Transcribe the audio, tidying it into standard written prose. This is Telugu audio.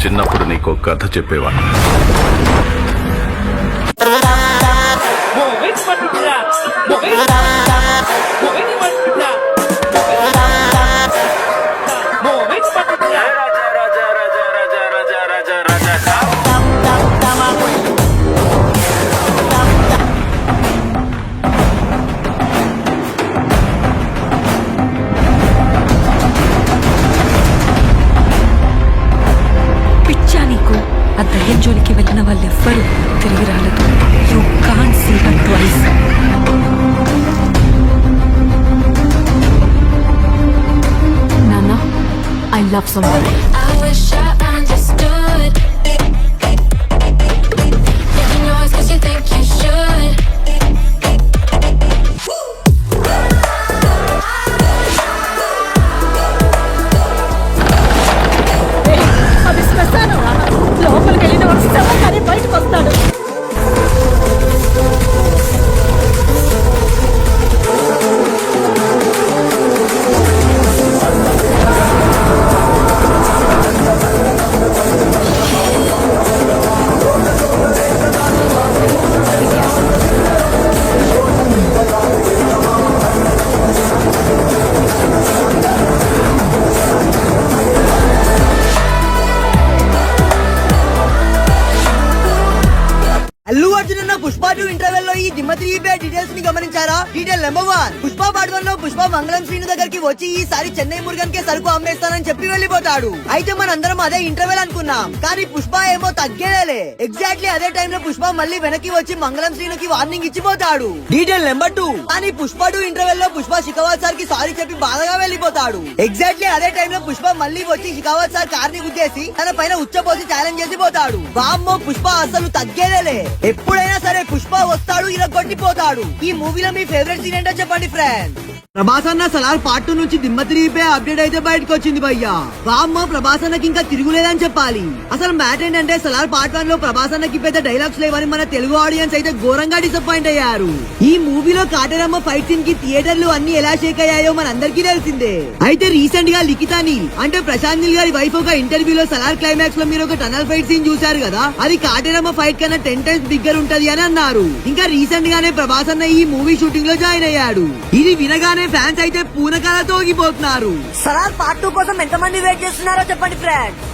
చిన్నప్పుడు నీకు కథ చెప్పేవాడు. ఆ దయ్యం జోలికి వెళ్ళిన వాళ్ళెవ్వరూ తిరిగి రాలేదు. You can't see her twice. నాన్న, ఐ లవ్ సంబడి. లోపలికి వెళ్ళిన వస్తావా కానీ బయటకు వస్తాడు. పుష్ప 2 ఇంటర్వెల్ లో ఈ దిమ్మ 3 డీటెయిల్స్ ని గమనించారా? డీటెయిల్ నెంబర్ 1, పుష్ప పార్ట్ 1 లో పుష్ప మంగళం శ్రీను దగ్గరికి వచ్చి ఈసారి చెన్నై మురుగన్ కే సరుకు అమ్మేస్తానని చెప్పి వెళ్ళిపోతాడు. అయితే మనందరం అదే ఇంటర్వెల్ అనుకున్నాం, కానీ పుష్ప ఏమో తగ్గేలే. ఎగ్జాక్ట్లీ అదే టైం లో పుష్ప మళ్ళీ వెనక్కి వచ్చి మంగళం శ్రీనుకి వార్నింగ్ ఇచ్చిపోతాడు. డీటెయిల్ నెంబర్ 2, కానీ పుష్ప 2 ఇంటర్వెల్ లో పుష్ప శిఖావత్ సార్ కి సారీ చెప్పి బాధగా వెళ్ళిపోతాడు. ఎగ్జాక్ట్లీ అదే టైం లో పుష్ప మళ్ళీ వచ్చి శిఖావత్ సార్ కార్ ని గుద్దేసి తన పైన ఉచ్చపోసి ఛాలెంజ్ చేసిపోతాడు. వామ్మో, పుష్ప అసలు తగ్గేలే. ఎప్పుడైనా సరే పుష్ప వస్తాడు, ఇలా కొట్టిపోతాడు. ఈ మూవీలో మీ ఫేవరెట్ సీన్ ఏంటో చెప్పండి ఫ్రెండ్స్. ప్రభాస్ అన్న సలార్ పార్ట్ 2 నుంచి దిమ్మ 3 అప్డేట్ అయితే బయటకు వచ్చింది భయ్యా. వామ్మో, ప్రభాస్ అన్నకి ఇంకా తిరుగులేదని చెప్పాలి. అసలు మ్యాటర్ ఏంటంటే సలార్ పార్ట్ 1 లో ప్రభాస్ అన్నకి పెద్ద డైలాగ్స్ లేవని మన తెలుగు ఆడియన్స్ అయితే ఘోరంగా డిసప్పాయింట్ అయ్యారు. ఈ మూవీలో కాటేరమ్మ ఫైట్ సీన్ కి థియేటర్లు అన్ని ఎలా షేక్ అయ్యాయో మనందరికీ తెలిసిందే. అయితే రీసెంట్ గా లిఖితా నీల్ అంటే ప్రశాంత్ నీల్ గారి వైఫ్ ఒక ఇంటర్వ్యూలో సలార్ క్లైమాక్స్ లో మీరు ఒక టనల్ ఫైట్ సీన్ చూశారు కదా, అది కాటేరమ్మ ఫైట్ కన్నా 10 times బిగ్గర్ ఉంటది అని అన్నారు. ఇంకా రీసెంట్ గానే ప్రభాస్ అన్న ఈ మూవీ షూటింగ్ లో జాయిన్ అయ్యాడు. ఇది వినగానే ఫ్యాన్స్ అయితే పూనకాలతో తోగిపోతున్నారు. సలార్ పార్ట్ 2 కోసం ఎంతమంది వెయిట్ చేస్తున్నారో చెప్పండి ఫ్రెండ్స్.